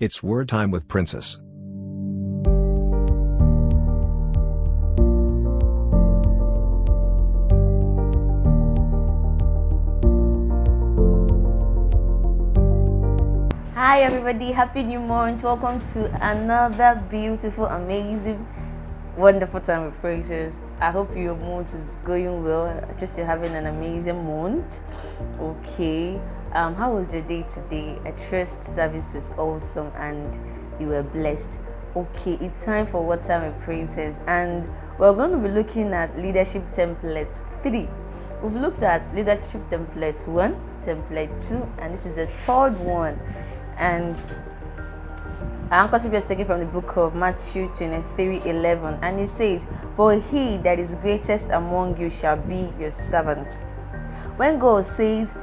It's Word Time with Princess. Hi everybody, happy new month. Welcome to another beautiful, amazing, wonderful time with Princess. I hope your month is going well. I trust you're having an amazing month. Okay. How was your day today? I trust service was awesome and you were blessed. Okay, it's time for What Time with Princess, and we're going to be looking at leadership template 3. We've looked at leadership template 1, template 2, and this is the third one. And our anchor scripture is taken from the book of Matthew 23:11, and it says, "But he that is greatest among you shall be your servant." When God says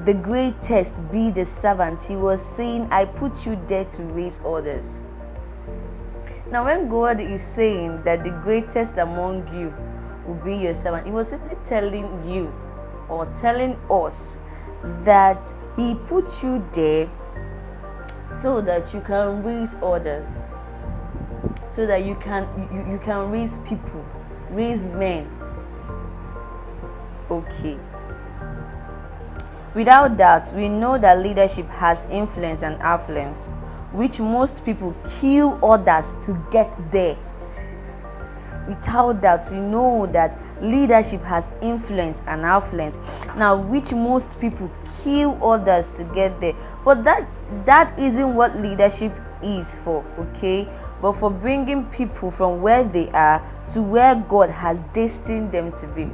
the greatest be the servant, he was saying, I put you there to raise others. Now when God is saying that the greatest among you will be your servant, he was simply telling you or telling us that he put you there so that you can raise others, so that you can raise people, raise men. Okay. Without that, we know that leadership has influence and affluence, which most people kill others to get there. Without that, we know that leadership has influence and affluence, now which most people kill others to get there. But that isn't what leadership is for, okay? But for bringing people from where they are to where God has destined them to be.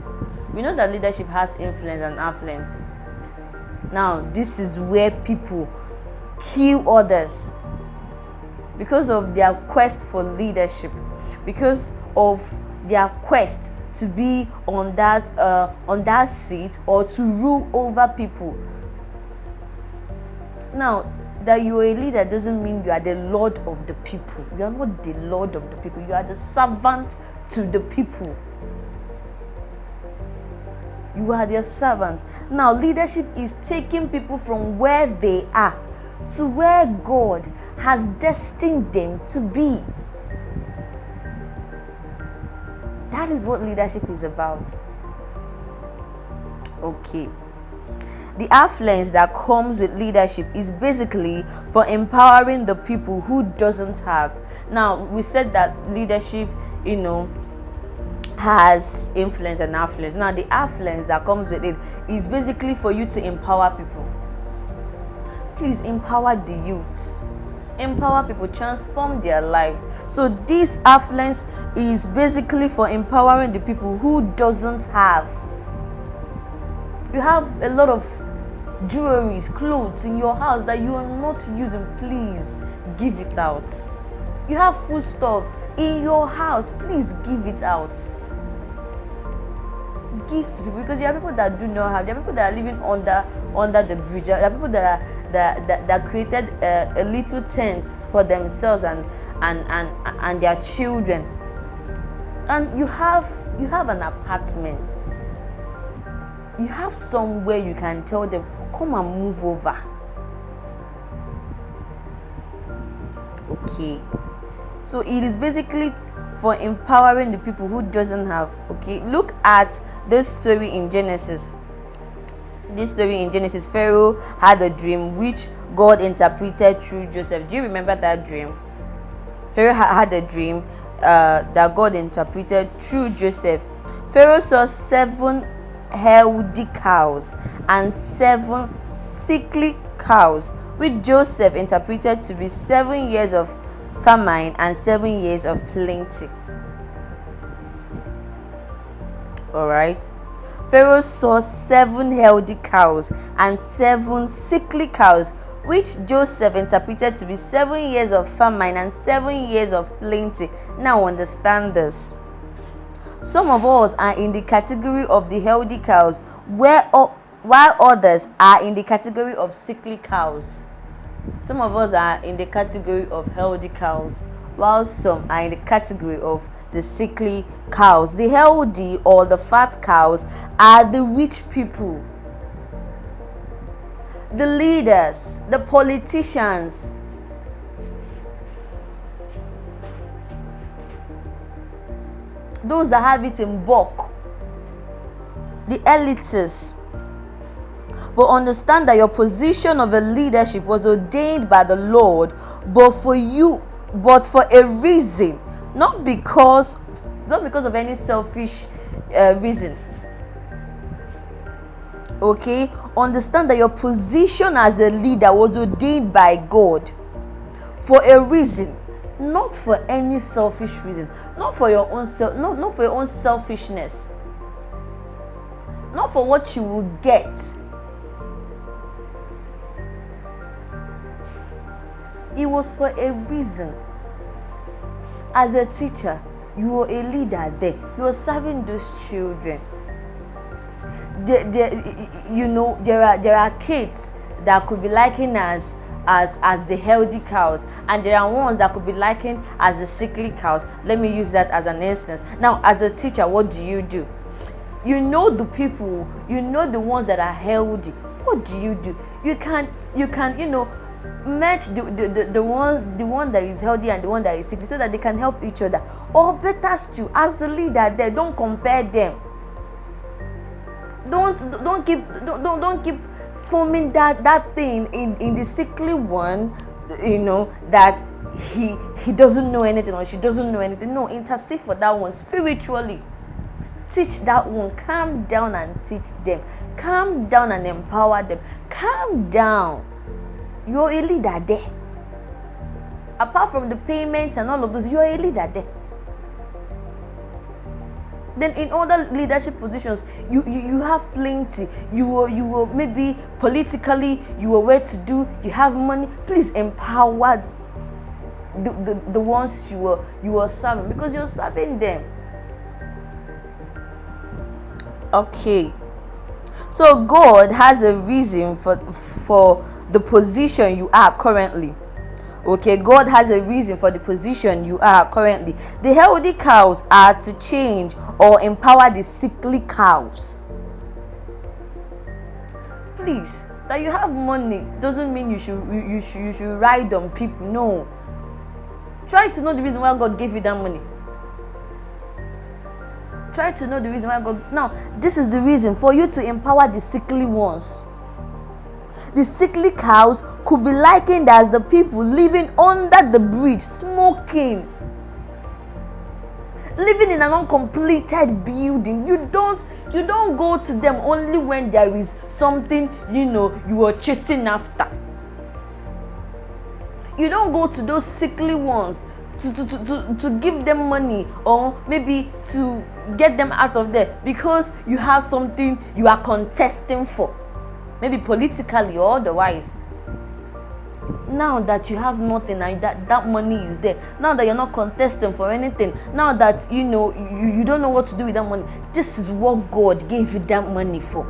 We know that leadership has influence and affluence. Now, this is where people kill others because of their quest for leadership, because of their quest to be on that seat or to rule over people. Now, that you are a leader doesn't mean you are the Lord of the people. You are not the Lord of the people. You are the servant to the people. You are their servant. Now, leadership is taking people from where they are to where God has destined them to be. That is what leadership is about. Okay. The affluence that comes with leadership is basically for empowering the people who doesn't have. Now, we said that leadership, has influence and affluence. Now, the affluence that comes with it is basically for you to empower people. Please empower the youths. Empower people, transform their lives. So this affluence is basically for empowering the people who doesn't have. You have a lot of jewelries, clothes in your house that you are not using. Please give it out. You have food stuff in your house. Please give it out. Give to people, because there are people that do not have. There are people that are living under the bridge. There are people that created a little tent for themselves and their children. And you have an apartment. You have somewhere you can tell them, come and move over. Okay. So it is basically for empowering the people who doesn't have. Okay. Look at this story in Genesis. This story in Genesis, Pharaoh had a dream which God interpreted through Joseph. Do you remember that dream? Pharaoh had a dream that God interpreted through Joseph. Pharaoh saw 7 healthy cows and 7 sickly cows, which Joseph interpreted to be 7 years of famine and 7 years of plenty. All right. Pharaoh saw 7 healthy cows and 7 sickly cows, which Joseph interpreted to be 7 years of famine and 7 years of plenty. Now understand this. Some of us are in the category of the healthy cows, while others are in the category of sickly cows. Some of us are in the category of healthy cows, while some are in the category of the sickly cows. The healthy or the fat cows are the rich people, the leaders, the politicians, those that have it in bulk, the elitists. But understand that your position of a leadership was ordained by the Lord, but for a reason, not because of any selfish reason. Okay, understand that your position as a leader was ordained by God for a reason, not for any selfish reason, not for your own not for your own selfishness, not for what you will get. It was for a reason. As a teacher, you were a leader there. You were serving those children. There are kids that could be likened as the healthy cows, and there are ones that could be likened as the sickly cows. Let me use that as an instance. Now, as a teacher, what do? You know the people, you know the ones that are healthy. What do? You can match the one that is healthy and the one that is sick, so that they can help each other. Or better still, as the leader there, don't compare them. Don't keep forming that thing in the sickly one, that he doesn't know anything or she doesn't know anything. No, intercede for that one spiritually. Teach that one. Calm down and teach them. Calm down and empower them. Calm down. You're a leader there. Apart from the payment and all of those, you're a leader there. Then in other leadership positions, you have plenty. You were maybe politically, you were well to do, you have money. Please empower the ones you were serving, because you're serving them. Okay. So God has a reason for the position you are currently. Okay, God has a reason for the position you are currently. The healthy cows are to change or empower the sickly cows. Please, that you have money doesn't mean you should ride on people. No. Try to know the reason why God gave you that money. Try to know the reason why God. Now, this is the reason for you to empower the sickly ones. The sickly cows could be likened as the people living under the bridge, smoking, living in an uncompleted building. You don't go to them only when there is something you are chasing after. You don't go to those sickly ones to give them money, or maybe to get them out of there because you have something you are contesting for, maybe politically or otherwise. Now that you have nothing and that money is there, now that you're not contesting for anything, now that you don't know what to do with that money, this is what God gave you that money for.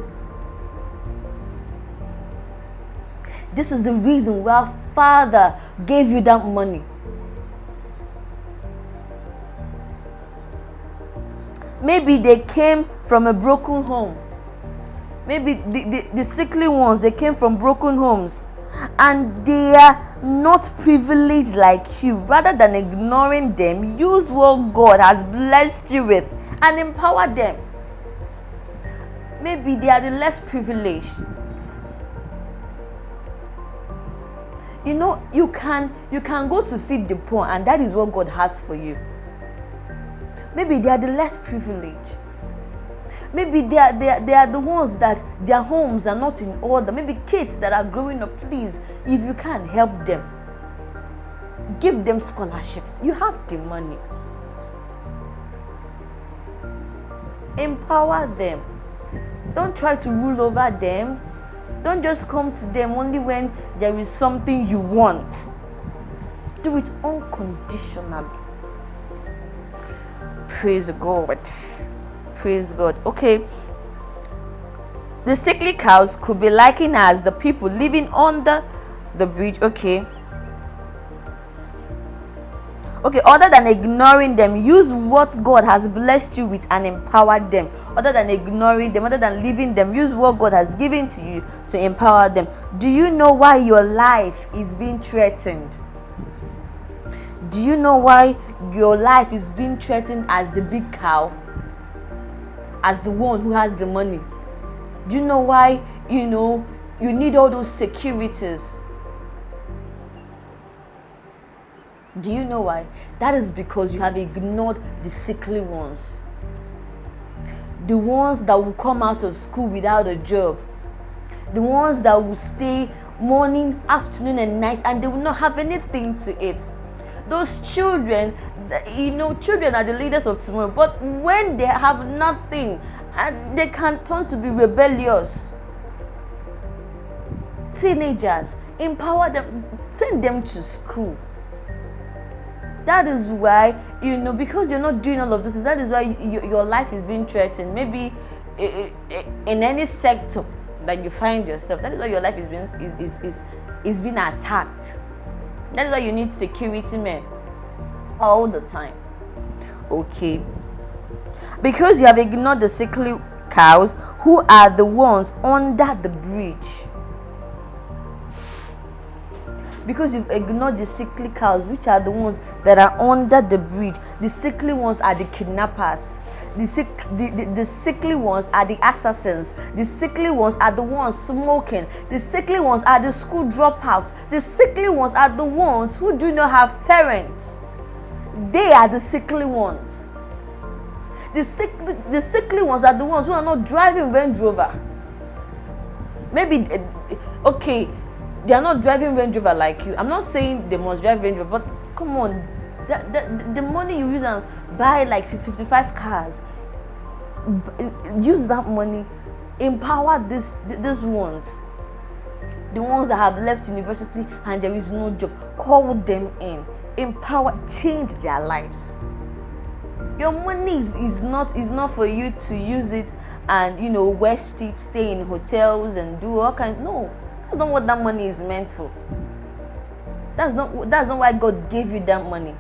This is the reason why Father gave you that money. Maybe they came from a broken home. Maybe the sickly ones, they came from broken homes, and they are not privileged like you. Rather than ignoring them, use what God has blessed you with and empower them. Maybe they are the less privileged. You can go to feed the poor, and that is what God has for you. Maybe they are the less privileged. Maybe they are the ones that their homes are not in order. Maybe kids that are growing up. Please, if you can help them, give them scholarships. You have the money. Empower them. Don't try to rule over them. Don't just come to them only when there is something you want. Do it unconditionally. Praise God. Praise God. Okay. The sickly cows could be likened as the people living under the bridge. Okay. Other than ignoring them, use what God has blessed you with and empower them. Other than ignoring them, other than leaving them, use what God has given to you to empower them. Do you know why your life is being threatened? Do you know why your life is being threatened as the big cow? As the one who has the money? Do you know why, you need all those securities? Do you know why? That is because you have ignored the sickly ones. The ones that will come out of school without a job. The ones that will stay morning, afternoon, and night, and they will not have anything to eat. Those children, children are the leaders of tomorrow, but when they have nothing, and they can turn to be rebellious. Teenagers, empower them, send them to school. That is why, because you're not doing all of those things, that is why your life is being threatened. Maybe in any sector that you find yourself, that is why your life is being attacked. That is why you need security men all the time. Okay. Because you have ignored the sickly cows, who are the ones under the bridge. Because you've ignored the sickly cows, which are the ones that are under the bridge. The sickly ones are the kidnappers. The sickly ones are the assassins. The sickly ones are the ones smoking. The sickly ones are the school dropouts. The sickly ones are the ones who do not have parents. They are the sickly ones. The sickly ones are the ones who are not driving Range Rover. Maybe, okay, they are not driving Range Rover like you. I'm not saying they must drive Range Rover, but come on, the money you use and buy like 55 cars, use that money, empower these ones. The ones that have left university and there is no job, call them in, empower, change their lives. Your money is not for you to use it and waste it, stay in hotels and do all kinds. No, that's not what that money is meant for. That's not why God gave you that money.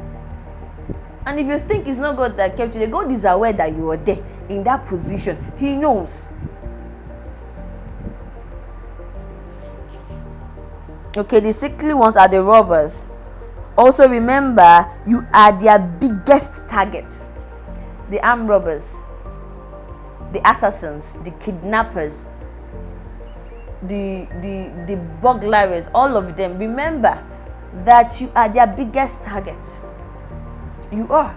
And if you think it's not God that kept you there, God is aware that you are there in that position. He knows. Okay, the sickly ones are the robbers. Also remember, you are their biggest target. The armed robbers, the assassins, the kidnappers, the burglaries, all of them. Remember that you are their biggest target. You are.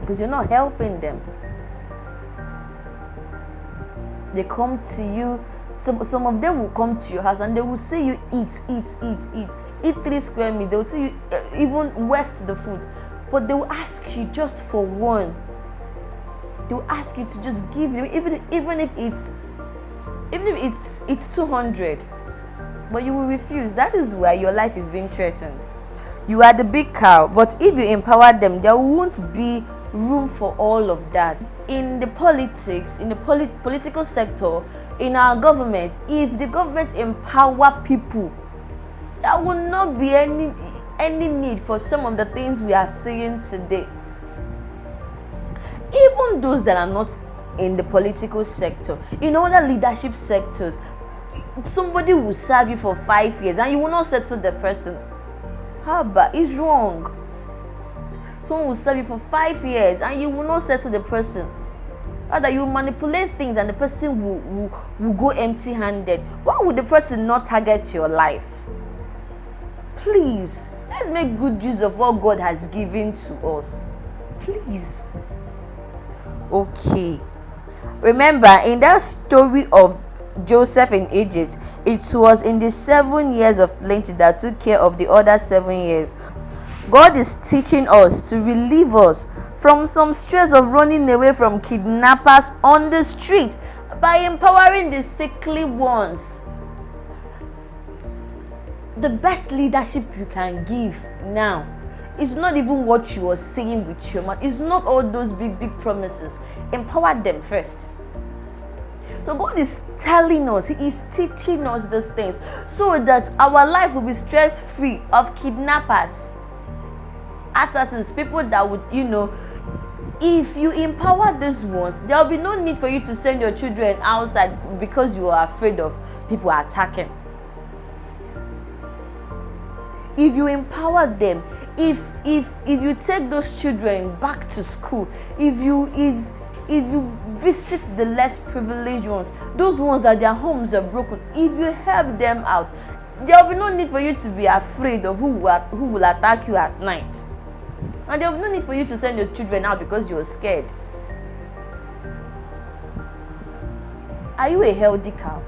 Because you're not helping them. They come to you. Some of them will come to your house and they will see you eat 3 square meals. They will see you even waste the food, but they will ask you just for one. They will ask you to just give them, even if it's 200, but you will refuse. That is why your life is being threatened. You are the big cow, but if you empower them, there won't be room for all of that. In the politics, in the political sector, in our government, if the government empower people, there will not be any need for some of the things we are seeing today. Even those that are not in the political sector, in other leadership sectors, somebody will serve you for 5 years and you will not settle the person. How about it's wrong? Someone will serve you for 5 years and you will not settle the person. Rather, you manipulate things and the person will go empty-handed. Why would the person not target your life? Please, let's make good use of what God has given to us. Please. Okay. Remember, in that story of Joseph in Egypt, it was in the 7 years of plenty that took care of the other 7 years. God is teaching us to relieve us from some stress of running away from kidnappers on the street by empowering the sickly ones. The best leadership you can give now is not even what you are saying with your mouth. It's not all those big promises. Empower them first. So God is telling us, He is teaching us these things so that our life will be stress-free of kidnappers, assassins, people that would, if you empower these ones, there will be no need for you to send your children outside because you are afraid of people attacking. If you empower them, If you take those children back to school, if you visit the less privileged ones, those ones that their homes are broken, if you help them out, there will be no need for you to be afraid of who will attack you at night. And there will be no need for you to send your children out because you're scared. Are you a healthy cow?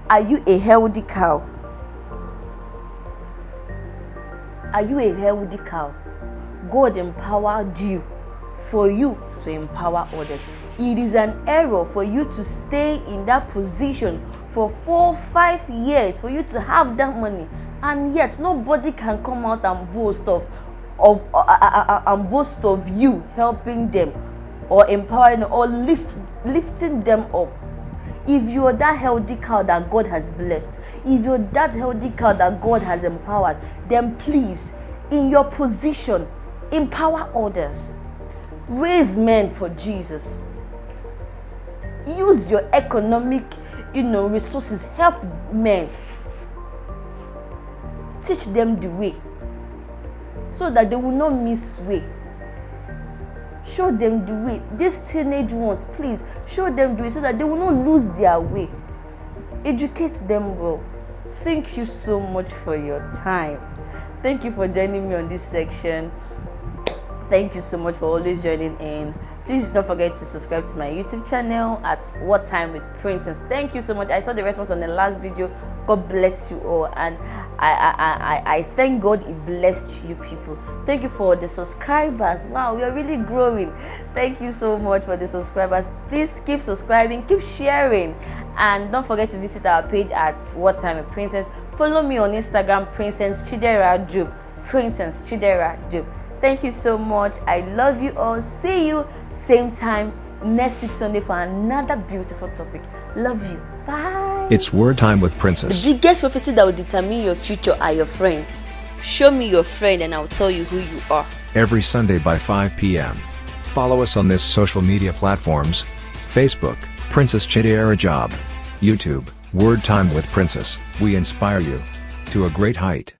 Are you a healthy cow? Are you a healthy cow? God empowered you for you to empower others. It is an error for you to stay in that position for 4-5 years, for you to have that money, and yet nobody can come out and boast of you helping them or empowering them or lifting them up. If you're that healthy cow that God has blessed, if you're that healthy cow that God has empowered, then please, in your position, empower others. Raise men for Jesus. Use your economic, resources. Help men. Teach them the way, so that they will not miss way. Show them the way. These teenage ones, please, show them the way so that they will not lose their way. Educate them well. Thank you so much for your time. Thank you for joining me on this section. Thank you so much for always joining in. Please don't forget to subscribe to my YouTube channel at WordTimeWithPrincess. Thank you so much. I saw the response on the last video. God bless you all, and I thank God it blessed you people. Thank you for the subscribers. Wow, we are really growing. Thank you so much for the subscribers. Please keep subscribing, keep sharing, and don't forget to visit our page at WordTimeWithPrincess. Follow me on Instagram, Princess Chidera Job. Princess Chidera Job. Thank you so much. I love you all. See you same time next week Sunday for another beautiful topic. Love you. Bye. It's Word Time with Princess. The biggest prophecy that will determine your future are your friends. Show me your friend and I'll tell you who you are. Every Sunday by 5 p.m. Follow us on this social media platforms: Facebook, Princess Chidera Job; YouTube, Word Time with Princess. We inspire you to a great height.